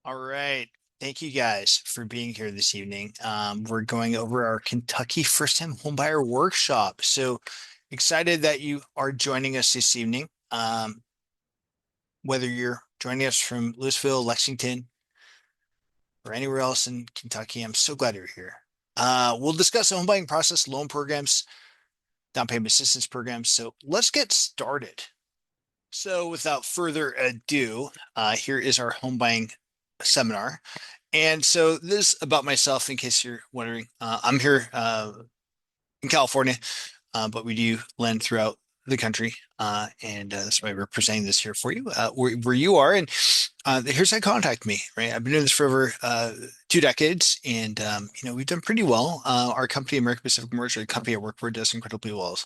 All right. Thank you guys for being here this evening. We're going over our Kentucky First-Time Homebuyer Workshop. So excited that you are joining us this evening. Whether you're joining us from Louisville, Lexington, or anywhere else in Kentucky, I'm so glad you're here. We'll discuss the home buying process, loan programs, down payment assistance programs. So let's get started. So without further ado, here is our home buying seminar. And so this about myself, in case you're wondering, I'm here in California, but we do lend throughout the country, and that's why we're presenting this here for you, where you are. And here's how to contact me. Right, I've been doing this for over 2 decades, and we've done pretty well. Our company, American Pacific Merger, the company I work for, does incredibly well.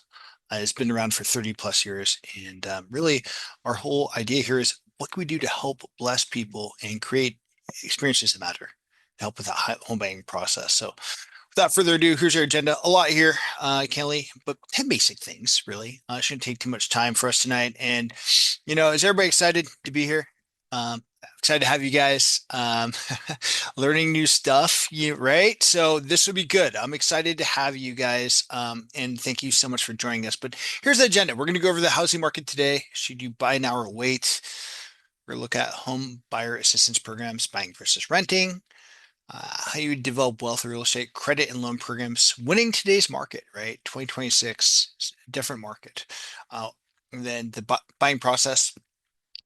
It's been around for 30 plus years, and really, our whole idea here is what can we do to help bless people and create experiences that matter, to help with that home buying process. So without further ado, here's our agenda. A lot here, Kelly, but 10 basic things, really. Shouldn't take too much time for us tonight. And, is everybody excited to be here? Excited to have you guys learning new stuff, right? So this will be good. I'm excited to have you guys, and thank you so much for joining us. But here's the agenda. We're going to go over the housing market today. Should you buy now or wait? We're going to look at home buyer assistance programs, buying versus renting, how you develop wealth through real estate, credit and loan programs, winning today's market, right? 2026, different market. And then the buying process,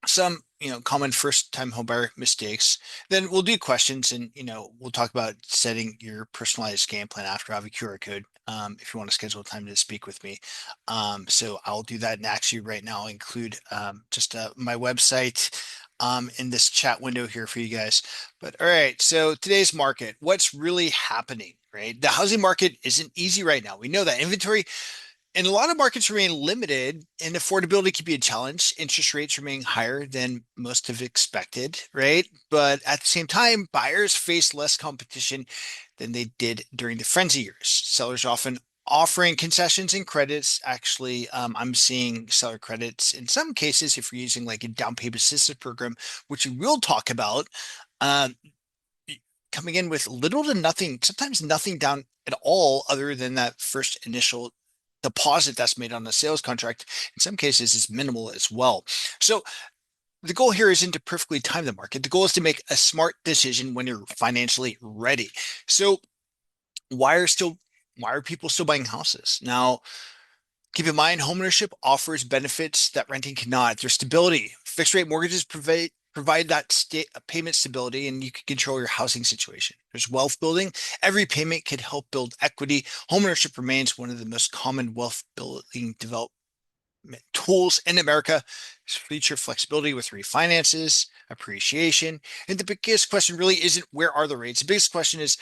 some, common first-time homebuyer mistakes. Then we'll do questions and, we'll talk about setting your personalized game plan after I have a QR code. If you want to schedule time to speak with me. So I'll do that. And actually right now I'll include just my website in this chat window here for you guys. But all right, so today's market, what's really happening, right? The housing market isn't easy right now. We know that inventory and a lot of markets remain limited and affordability can be a challenge. Interest rates remain higher than most have expected, right? But at the same time, buyers face less competition than they did during the frenzy years. Sellers often offering concessions and credits. Actually, I'm seeing seller credits in some cases if you're using like a down payment assistance program, which we will talk about, um, coming in with little to nothing, sometimes nothing down at all, other than that first initial deposit that's made on a sales contract. In some cases, is minimal as well. So the goal here isn't to perfectly time the market. The goal is to make a smart decision when you're financially ready. So why are still why are people still buying houses? Now, keep in mind, homeownership offers benefits that renting cannot. There's stability. Fixed rate mortgages provide that payment stability, and you can control your housing situation. There's wealth building. Every payment can help build equity. Homeownership remains one of the most common wealth building development tools in America. Feature flexibility with refinances, appreciation. And the biggest question really isn't where are the rates? The biggest question is,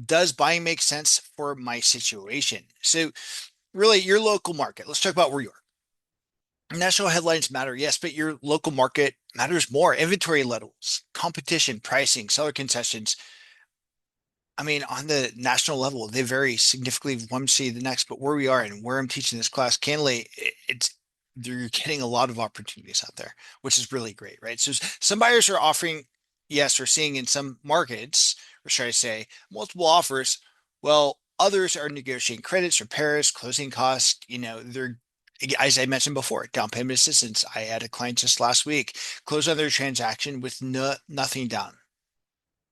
does buying make sense for my situation? So really your local market. Let's talk about where you are. National headlines matter, yes, but your local market matters more. Inventory levels, competition, pricing, seller concessions. I mean, on the national level, they vary significantly from one city to the next. But where we are and where I'm teaching this class, candidly, it's you're getting a lot of opportunities out there, which is really great, right? So some buyers are offering, yes, we're seeing in some markets, or should I say, multiple offers. Well, others are negotiating credits, repairs, closing costs. They're, as I mentioned before, down payment assistance. I had a client just last week close on their transaction with nothing down.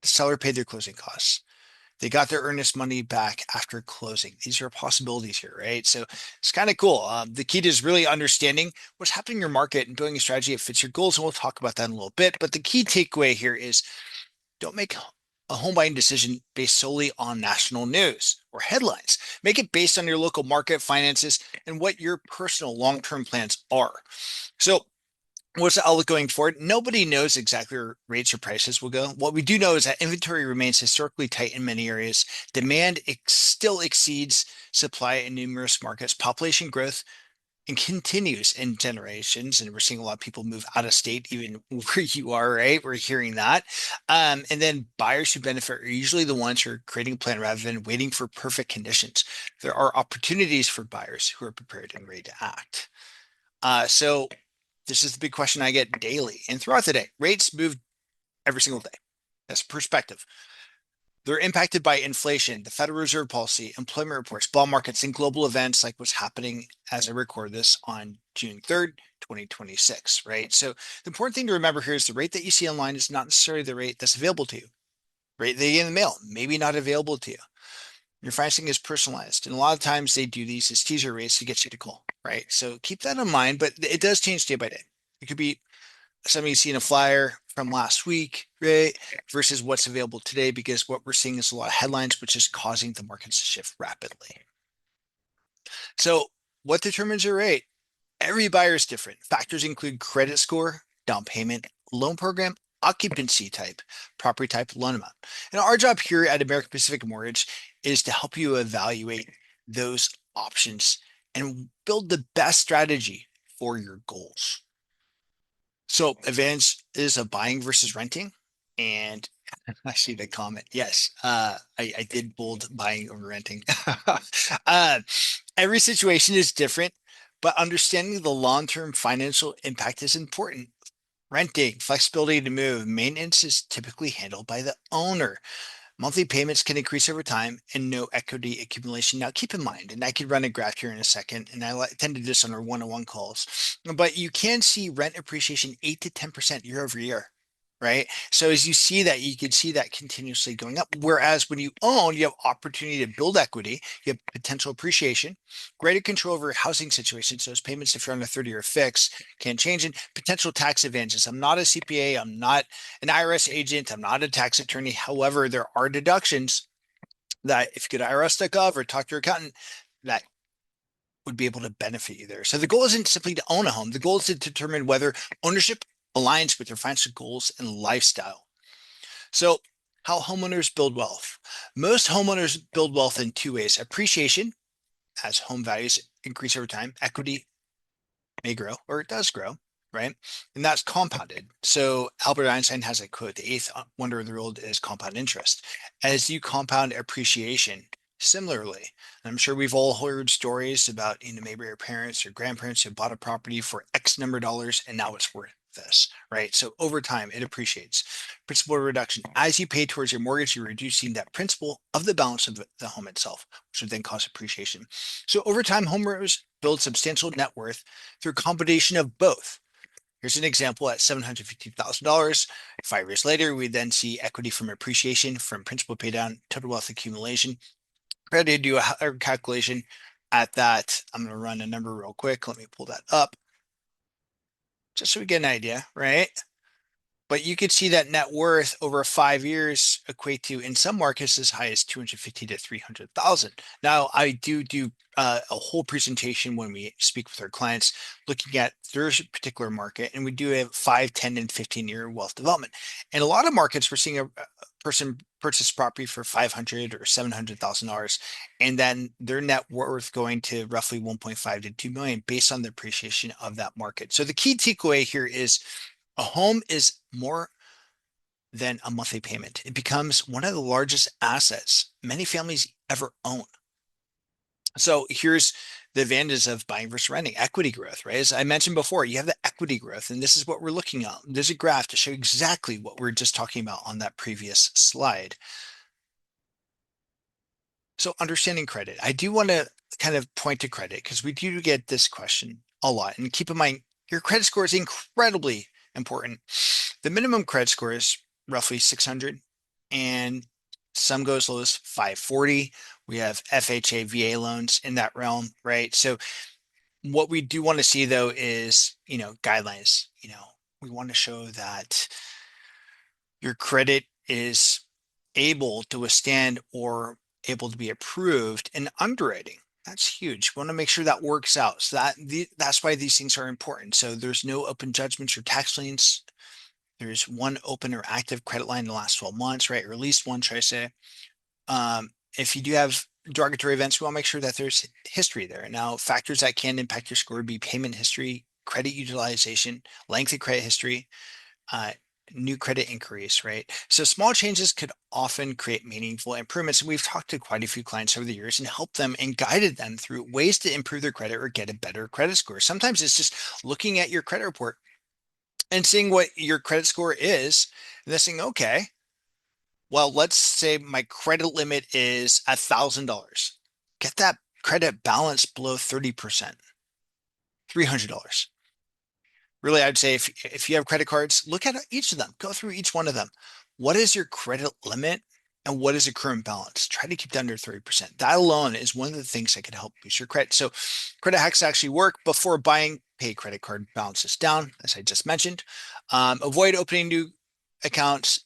The seller paid their closing costs. They got their earnest money back after closing. These are possibilities here, right? So it's kind of cool. The key to is really understanding what's happening in your market and building a strategy that fits your goals. And we'll talk about that in a little bit. But the key takeaway here is don't make a home buying decision based solely on national news or headlines. Make it based on your local market, finances, and what your personal long-term plans are. So what's the outlook going forward? Nobody knows exactly where rates or prices will go. What we do know is that inventory remains historically tight in many areas. Demand still exceeds supply in numerous markets. Population growth and continues in generations, and we're seeing a lot of people move out of state, even where you are, right? We're hearing that. And then buyers who benefit are usually the ones who are creating a plan rather than waiting for perfect conditions. There are opportunities for buyers who are prepared and ready to act. So this is the big question I get daily and throughout the day. Rates move every single day. That's perspective. They're impacted by inflation, the Federal Reserve policy, employment reports, bond markets, and global events like what's happening as I record this on June 3rd, 2026, right? So the important thing to remember here is the rate that you see online is not necessarily the rate that's available to you. Rate they get in the mail, maybe not available to you. Your financing is personalized. And a lot of times they do these as teaser rates to get you to call, right? So keep that in mind, but it does change day by day. It could be somebody seeing a flyer from last week, right? Versus what's available today, because what we're seeing is a lot of headlines, which is causing the markets to shift rapidly. So what determines your rate? Every buyer is different. Factors include credit score, down payment, loan program, occupancy type, property type, loan amount. And our job here at American Pacific Mortgage is to help you evaluate those options and build the best strategy for your goals. So advantage is of buying versus renting. And I see the comment. Yes, I did bold buying over renting. uh, every situation is different, but understanding the long-term financial impact is important. Renting, flexibility to move, maintenance is typically handled by the owner. Monthly payments can increase over time and no equity accumulation. Now, keep in mind, and I could run a graph here in a second, and I tend to do this on our one-on-one calls, but you can see rent appreciation 8 to 10% year over year, right? So as you see that, you can see that continuously going up. Whereas when you own, you have opportunity to build equity, you have potential appreciation, greater control over your housing situation. So as payments, if you're on a 30-year fix, can change, and potential tax advantages. I'm not a CPA, I'm not an IRS agent, I'm not a tax attorney. However, there are deductions that if you go to IRS.gov or talk to your accountant, that would be able to benefit you there. So the goal isn't simply to own a home. The goal is to determine whether ownership aligns with your financial goals and lifestyle. So how homeowners build wealth. Most homeowners build wealth in two ways: appreciation, as home values increase over time, equity may grow, or it does grow, right? And that's compounded. So Albert Einstein has a quote: the eighth wonder of the world is compound interest. As you compound appreciation, similarly, I'm sure we've all heard stories about, maybe our parents or grandparents who bought a property for X number of dollars and now it's worth this, right? So over time, it appreciates. Principal reduction. As you pay towards your mortgage, you're reducing that principal of the balance of the home itself, which would then cause appreciation. So over time, homeowners build substantial net worth through a combination of both. Here's an example at $750,000. 5 years later, we then see equity from appreciation, from principal pay down, total wealth accumulation. Ready to do a calculation at that. I'm going to run a number real quick. Let me pull that up just so we get an idea, right? But you could see that net worth over 5 years equate to, in some markets, as high as 250 to 300,000. Now, I do a whole presentation when we speak with our clients, looking at their particular market, and we do a 5, 10, and 15-year wealth development. In a lot of markets, we're seeing a person purchase property for $500 or $700,000, and then their net worth going to roughly 1.5 to 2 million based on the appreciation of that market. So the key takeaway here is a home is more than a monthly payment. It becomes one of the largest assets many families ever own. So here's the advantages of buying versus renting: equity growth, right? As I mentioned before, you have the equity growth, and this is what we're looking at. There's a graph to show exactly what we're just talking about on that previous slide. So understanding credit. I do want to kind of point to credit because we do get this question a lot. And keep in mind, your credit score is incredibly important. The minimum credit score is roughly 600, and some go as low as 540. We have FHA, VA loans in that realm, right? So what we do want to see though is, guidelines. We want to show that your credit is able to withstand or able to be approved in underwriting. That's huge. We want to make sure that works out. So that's why these things are important. So there's no open judgments or tax liens. There's one open or active credit line in the last 12 months, right? Or at least one, should I say. If you do have derogatory events, we want to make sure that there's history there. Now, factors that can impact your score would be payment history, credit utilization, length of credit history, uh, new credit inquiries, right? So small changes could often create meaningful improvements. And we've talked to quite a few clients over the years and helped them and guided them through ways to improve their credit or get a better credit score. Sometimes it's just looking at your credit report and seeing what your credit score is, and then saying, okay, Well, let's say my credit limit is $1,000. Get that credit balance below 30%, $300. Really, I'd say if you have credit cards, look at each of them, go through each one of them. What is your credit limit and what is your current balance? Try to keep it under 30%. That alone is one of the things that can help boost your credit. So credit hacks actually work. Before buying, pay credit card balances down, as I just mentioned. Avoid opening new accounts.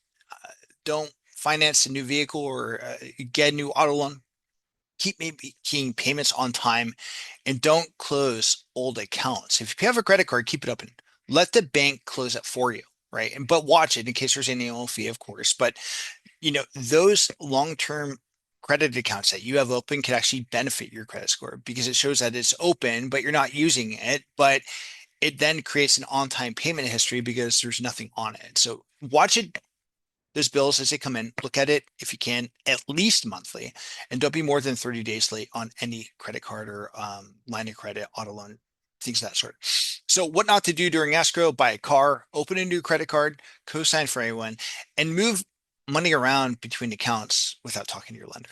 Don't finance a new vehicle or get a new auto loan. Keep making payments on time and don't close old accounts. If you have a credit card, keep it open. Let the bank close it for you, right? And but watch it in case there's any annual fee, of course. But those long-term credit accounts that you have open can actually benefit your credit score because it shows that it's open, but you're not using it. But it then creates an on-time payment history because there's nothing on it. So watch it, those bills as they come in, look at it if you can, at least monthly, and don't be more than 30 days late on any credit card or line of credit, auto loan, things of that sort. So, what not to do during escrow: buy a car, open a new credit card, co-sign for anyone, and move money around between accounts without talking to your lender.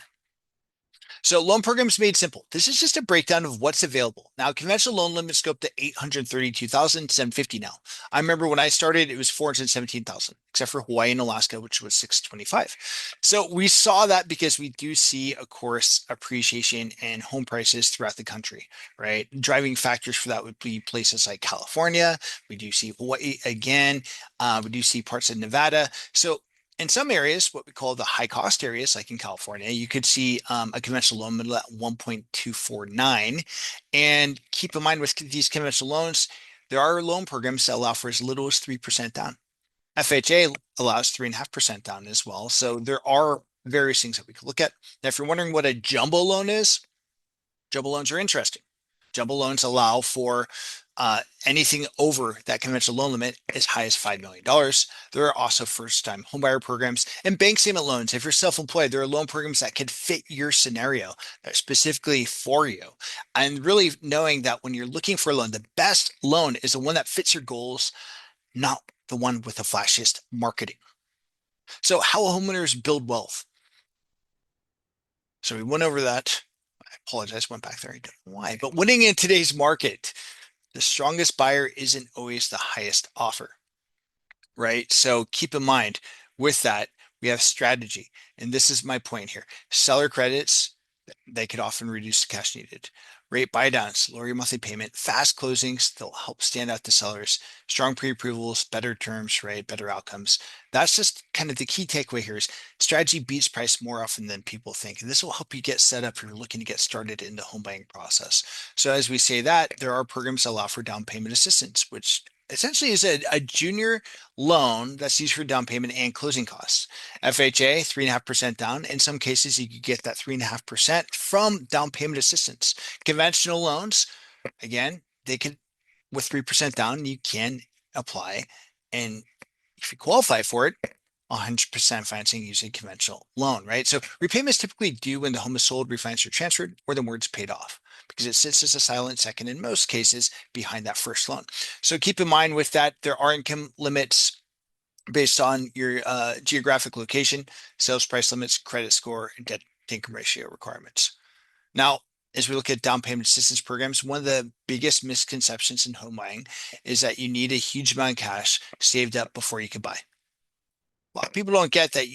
So loan programs made simple. This is just a breakdown of what's available. Now, conventional loan limits go up to 832,750 now. I remember when I started, it was 417,000, except for Hawaii and Alaska, which was 625. So we saw that because we do see, of course, appreciation in home prices throughout the country, right? Driving factors for that would be places like California. We do see Hawaii again. We do see parts of Nevada. So in some areas, what we call the high cost areas, like in California, you could see a conventional loan middle at 1.249. And keep in mind with these conventional loans, there are loan programs that allow for as little as 3% down. FHA allows 3.5% down as well. So there are various things that we could look at. Now, if you're wondering what a jumbo loan is, jumbo loans are interesting. Jumbo loans allow for anything over that conventional loan limit as high as $5 million. There are also first-time homebuyer programs and bank statement loans. If you're self-employed, there are loan programs that can fit your scenario specifically for you. And really knowing that when you're looking for a loan, the best loan is the one that fits your goals, not the one with the flashiest marketing. So how homeowners build wealth. So we went over that. I apologize, went back there. I don't know why. But winning in today's market, the strongest buyer isn't always the highest offer, right? So keep in mind with that, we have strategy. And this is my point here. Seller credits, they could often reduce the cash needed. Rate buydowns, lower your monthly payment. Fast closings, they'll help stand out to sellers. Strong pre-approvals, better terms, right? Better outcomes. That's just kind of the key takeaway here is strategy beats price more often than people think. And this will help you get set up if you're looking to get started in the home buying process. So as we say that, there are programs that allow for down payment assistance, which essentially is a junior loan that's used for down payment and closing costs. FHA, 3.5% down. In some cases, you could get that 3.5% from down payment assistance. Conventional loans, again, they can, with 3% down, you can apply. And if you qualify for it, 100% financing using conventional loan, right? So repayments typically due when the home is sold, refinanced, or transferred, or the mortgage paid off because it sits as a silent second in most cases behind that first loan. So keep in mind with that, there are income limits based on your geographic location, sales price limits, credit score, and debt to income ratio requirements. Now, as we look at down payment assistance programs, one of the biggest misconceptions in home buying is that you need a huge amount of cash saved up before you can buy. A lot of people don't get that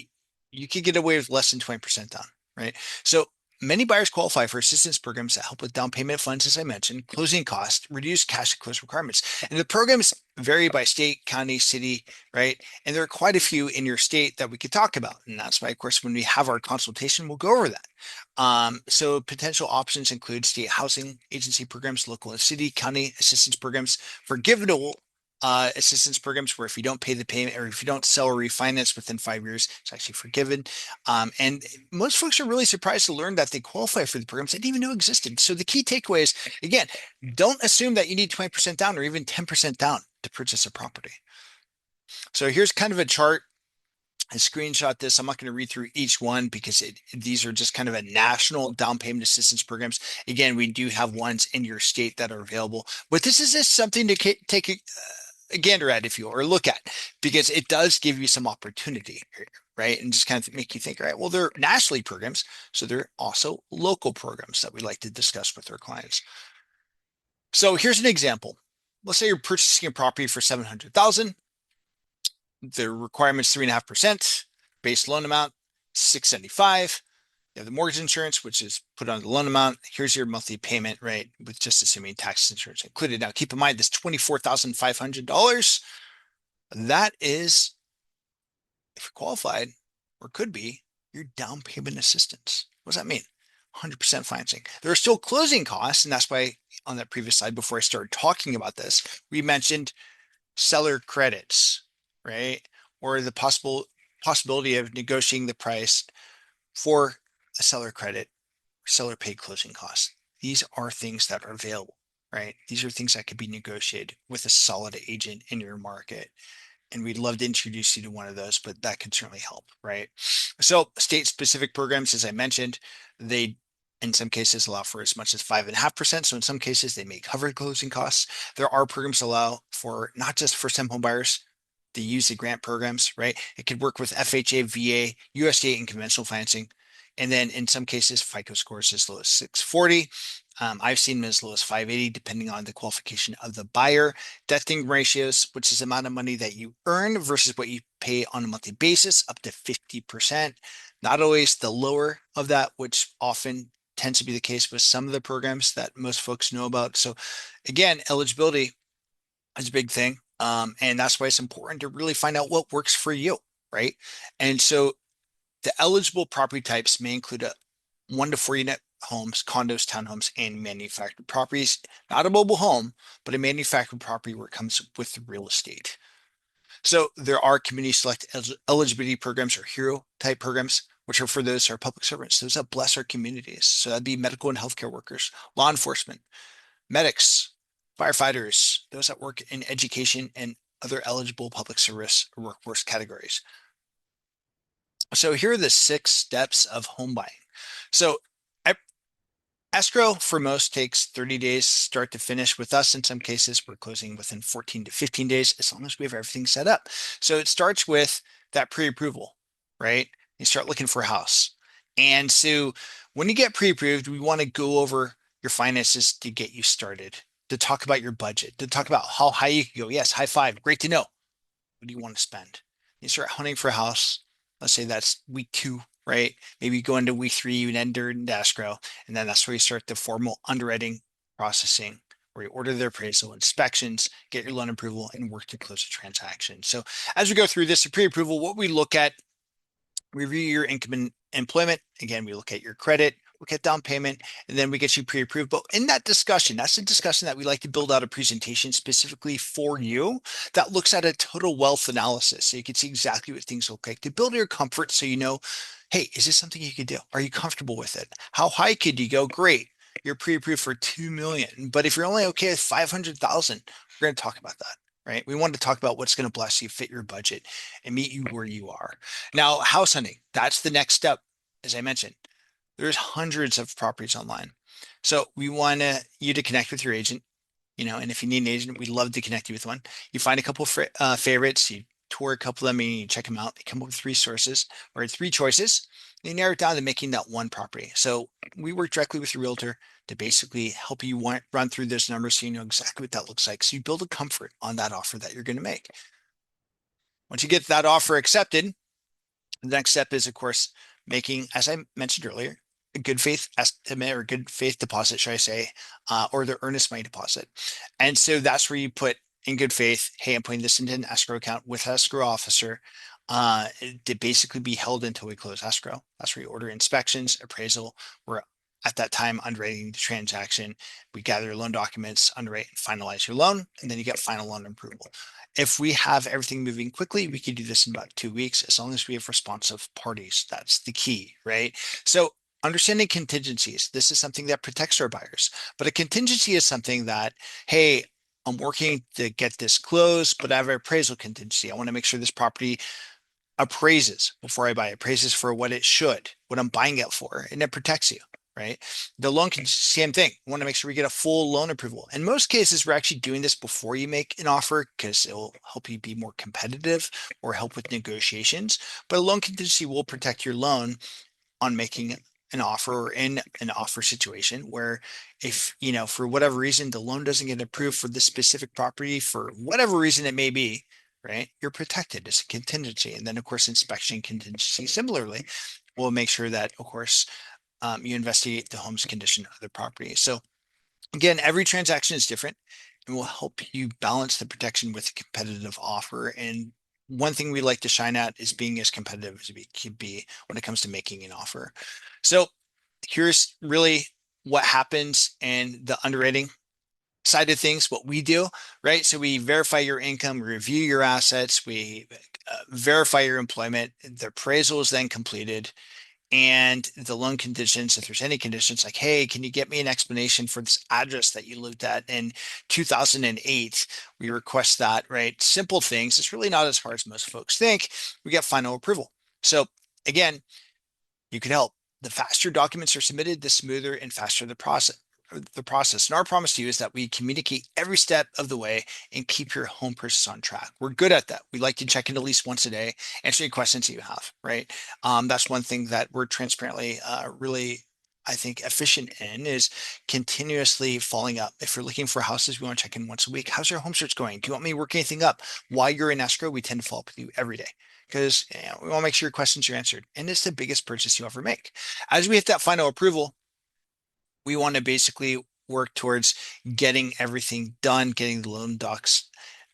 you can get away with less than 20% down, right? So many buyers qualify for assistance programs that help with down payment funds, as I mentioned, closing costs, reduce cash to close requirements. And the programs vary by state, county, city, right? And there are quite a few in your state that we could talk about. And that's why, of course, when we have our consultation, we'll go over that. So potential options include state housing agency programs, local and city, county assistance programs, forgivable assistance programs where if you don't pay the payment or if you don't sell or refinance within 5 years, it's actually forgiven. And most folks are really surprised to learn that they qualify for the programs they didn't even know existed. So the key takeaway is, again, don't assume that you need 20% down or even 10% down to purchase a property. So here's kind of a chart. I screenshot this. I'm not going to read through each one because these are just kind of a national down payment assistance programs. Again, we do have ones in your state that are available, but this is just something to take gander at, if you will, or look at, because it does give you some opportunity here, right? And just kind of make you think, all right, well, they're nationally programs, so they're also local programs that we like to discuss with our clients. So here's an example. Let's say you're purchasing a property for 700,000. The requirement's 3.5%, base loan amount 675. You have the mortgage insurance, which is put on the loan amount. Here's your monthly payment, right? With just assuming tax insurance included. Now, keep in mind this $24,500. That is, if you're qualified, or could be, your down payment assistance. What does that mean? 100% financing. There are still closing costs, and that's why on that previous slide, before I started talking about this, we mentioned seller credits, right? Or the possibility of negotiating the price for a seller credit, seller paid closing costs. These are things that are available, right? These are things that could be negotiated with a solid agent in your market. And we'd love to introduce you to one of those, but that could certainly help, right? So state specific programs, as I mentioned, they in some cases allow for as much as 5.5%. So in some cases, they may cover closing costs. There are programs that allow for not just first-time home buyers to use the grant programs, right? It could work with FHA, VA, USDA, and conventional financing. And then in some cases, FICO scores as low as 640. I've seen them as low as 580, depending on the qualification of the buyer. Debt-to-income ratios, which is the amount of money that you earn versus what you pay on a monthly basis, up to 50%. Not always the lower of that, which often tends to be the case with some of the programs that most folks know about. So again, eligibility is a big thing. And that's why it's important to really find out what works for you, right? And so the eligible property types may include a 1 to 4 unit homes, condos, townhomes, and manufactured properties. Not a mobile home, but a manufactured property where it comes with the real estate. So there are community select eligibility programs or hero type programs, which are for those who are public servants, those that bless our communities. So that'd be medical and healthcare workers, law enforcement, medics, firefighters, those that work in education and other eligible public service or workforce categories. So here are the 6 steps of home buying. So escrow for most takes 30 days start to finish. With us, in some cases, we're closing within 14 to 15 days as long as we have everything set up. So it starts with that pre-approval, right? You start looking for a house. And so when you get pre-approved, we want to go over your finances to get you started, to talk about your budget, to talk about how high you can go. Yes, high five. Great to know. What do you want to spend? You start hunting for a house. Let's say that's week 2, right? Maybe you go into week 3, you enter in escrow, and then that's where you start the formal underwriting processing, where you order their appraisal, inspections, get your loan approval, and work to close the transaction. So as we go through this, the pre-approval, what we look at, review your income and employment. Again, we look at your credit, look at down payment, and then we get you pre-approved. But in that discussion, that's a discussion that we like to build out a presentation specifically for you that looks at a total wealth analysis. So you can see exactly what things look like to build your comfort so you know, hey, is this something you could do? Are you comfortable with it? How high could you go? Great. You're pre-approved for 2 million. But if you're only okay with 500,000, we're going to talk about that. Right? We wanted to talk about what's going to bless you, fit your budget, and meet you where you are. Now, house hunting, that's the next step. As I mentioned, there's hundreds of properties online. So we want you to connect with your agent, and if you need an agent, we'd love to connect you with one. You find a couple of favorites, you tour a couple of them, and you check them out. You come up with 3 sources or 3 choices. And you narrow it down to making that one property. So we work directly with your realtor to basically help you run through those numbers so you know exactly what that looks like. So you build a comfort on that offer that you're going to make. Once you get that offer accepted, the next step is, of course, making, as I mentioned earlier, a good faith estimate or good faith deposit, should I say, or the earnest money deposit. And so that's where you put in good faith, hey, I'm putting this into an escrow account with an escrow officer to basically be held until we close escrow. That's where you order inspections, appraisal. We're at that time underwriting the transaction. We gather your loan documents, underwrite and finalize your loan, and then you get final loan approval. If we have everything moving quickly, we could do this in about 2 weeks, as long as we have responsive parties. That's the key, right? So understanding contingencies, this is something that protects our buyers, but a contingency is something that, hey, I'm working to get this closed, but I have an appraisal contingency. I want to make sure this property appraises before I buy it, appraises for what it should, what I'm buying it for, and it protects you, right? The loan can same thing. We want to make sure we get a full loan approval. In most cases, we're actually doing this before you make an offer because it will help you be more competitive or help with negotiations. But a loan contingency will protect your loan on making an offer or in an offer situation where if, for whatever reason, the loan doesn't get approved for this specific property for whatever reason it may be, right? You're protected as a contingency. And then, of course, inspection contingency similarly will make sure that, of course, you investigate the home's condition of the property. So again, every transaction is different and will help you balance the protection with a competitive offer. And one thing we like to shine at is being as competitive as we can be when it comes to making an offer. So here's really what happens in the underwriting side of things, what we do, right? So we verify your income, review your assets, we verify your employment. The appraisal is then completed and the loan conditions, if there's any conditions like, hey, can you get me an explanation for this address that you lived at in 2008? We request that, right? Simple things. It's really not as hard as most folks think. We get final approval. So again, you can help. The faster documents are submitted, the smoother and faster the process. And our promise to you is that we communicate every step of the way and keep your home purchase on track. We're good at that. We like to check in at least once a day, answer any questions that you have, right? That's one thing that we're transparently really, I think, efficient in is continuously following up. If you're looking for houses, we want to check in once a week. How's your home search going? Do you want me to work anything up? While you're in escrow, we tend to follow up with you every day because we want to make sure your questions are answered. And it's the biggest purchase you ever make. As we hit that final approval, we want to basically work towards getting everything done, getting the loan docs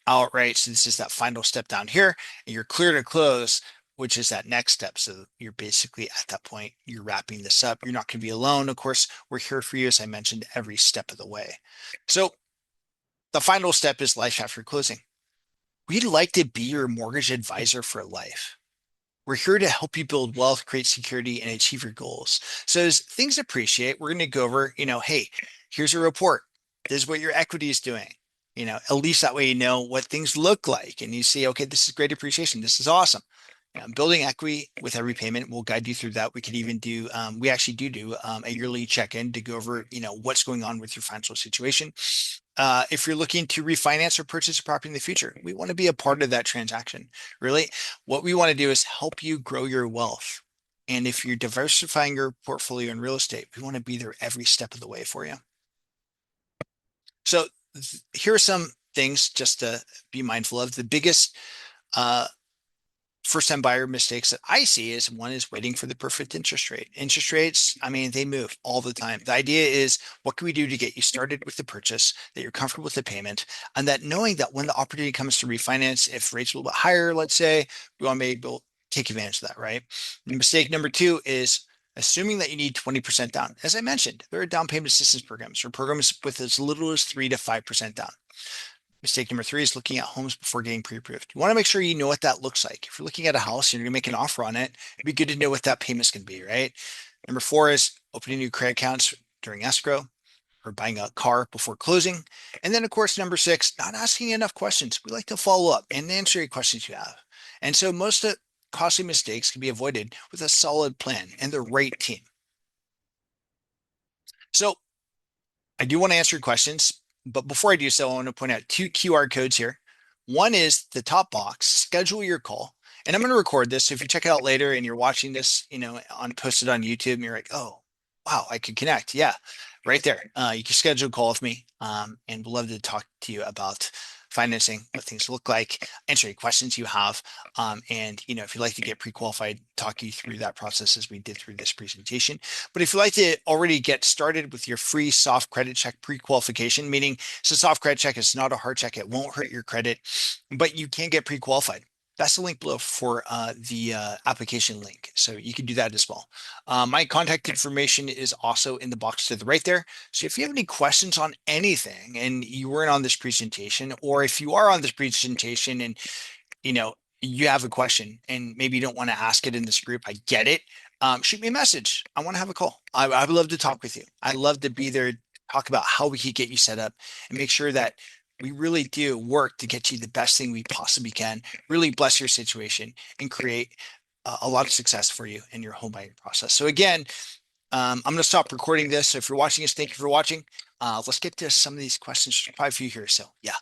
out right. So this is that final step down here, and you're clear to close, which is that next step. So you're basically at that point, you're wrapping this up. You're not going to be alone. Of course, we're here for you, as I mentioned, every step of the way. So the final step is life after closing. We'd like to be your mortgage advisor for life. We're here to help you build wealth, create security, and achieve your goals. So as things appreciate, we're going to go over, hey, here's a report. This is what your equity is doing. At least that way you know what things look like and you see, okay, this is great appreciation. This is awesome. Building equity with every payment, we'll guide you through that. We could even do, we actually do a yearly check-in to go over, what's going on with your financial situation. If you're looking to refinance or purchase a property in the future, we want to be a part of that transaction. Really, what we want to do is help you grow your wealth. And if you're diversifying your portfolio in real estate, we want to be there every step of the way for you. So here are some things just to be mindful of. The biggest first-time buyer mistakes that I see is one is waiting for the perfect interest rate. Interest rates, I mean, they move all the time. The idea is what can we do to get you started with the purchase, that you're comfortable with the payment, and that knowing that when the opportunity comes to refinance, if rates are a little bit higher, let's say, we want to be able to take advantage of that, right? Mistake number two is assuming that you need 20% down. As I mentioned, there are down payment assistance programs or programs with as little as 3 to 5% down. Mistake number three is looking at homes before getting pre-approved. You want to make sure you know what that looks like. If you're looking at a house and you're going to make an offer on it, it'd be good to know what that payment's going to be, right? Number four is opening new credit accounts during escrow or buying a car before closing. And then, of course, number six, not asking enough questions. We like to follow up and answer any questions you have. And so most of the costly mistakes can be avoided with a solid plan and the right team. So I do want to answer your questions, but before I do so, I want to point out two QR codes here. One is the top box, schedule your call. And I'm going to record this. So if you check it out later and you're watching this, on posted on YouTube, and you're like, oh, wow, I could connect. Yeah, right there. You can schedule a call with me. And we'd love to talk to you about financing, what things look like, answer any questions you have. And if you'd like to get pre-qualified, talk you through that process as we did through this presentation. But if you'd like to already get started with your free soft credit check pre-qualification, meaning it's a soft credit check, it's not a hard check, it won't hurt your credit, but you can get pre-qualified. That's the link below for the application link. So you can do that as well. My contact information is also in the box to the right there. So if you have any questions on anything and you weren't on this presentation, or if you are on this presentation and you have a question and maybe you don't want to ask it in this group, I get it. Shoot me a message. I want to have a call. I would love to talk with you. I'd love to be there, talk about how we could get you set up and make sure that we really do work to get you the best thing we possibly can, really bless your situation and create a lot of success for you in your home buying process. So again, I'm going to stop recording this. So if you're watching this, thank you for watching. Let's get to some of these questions. Probably a few here. So yeah.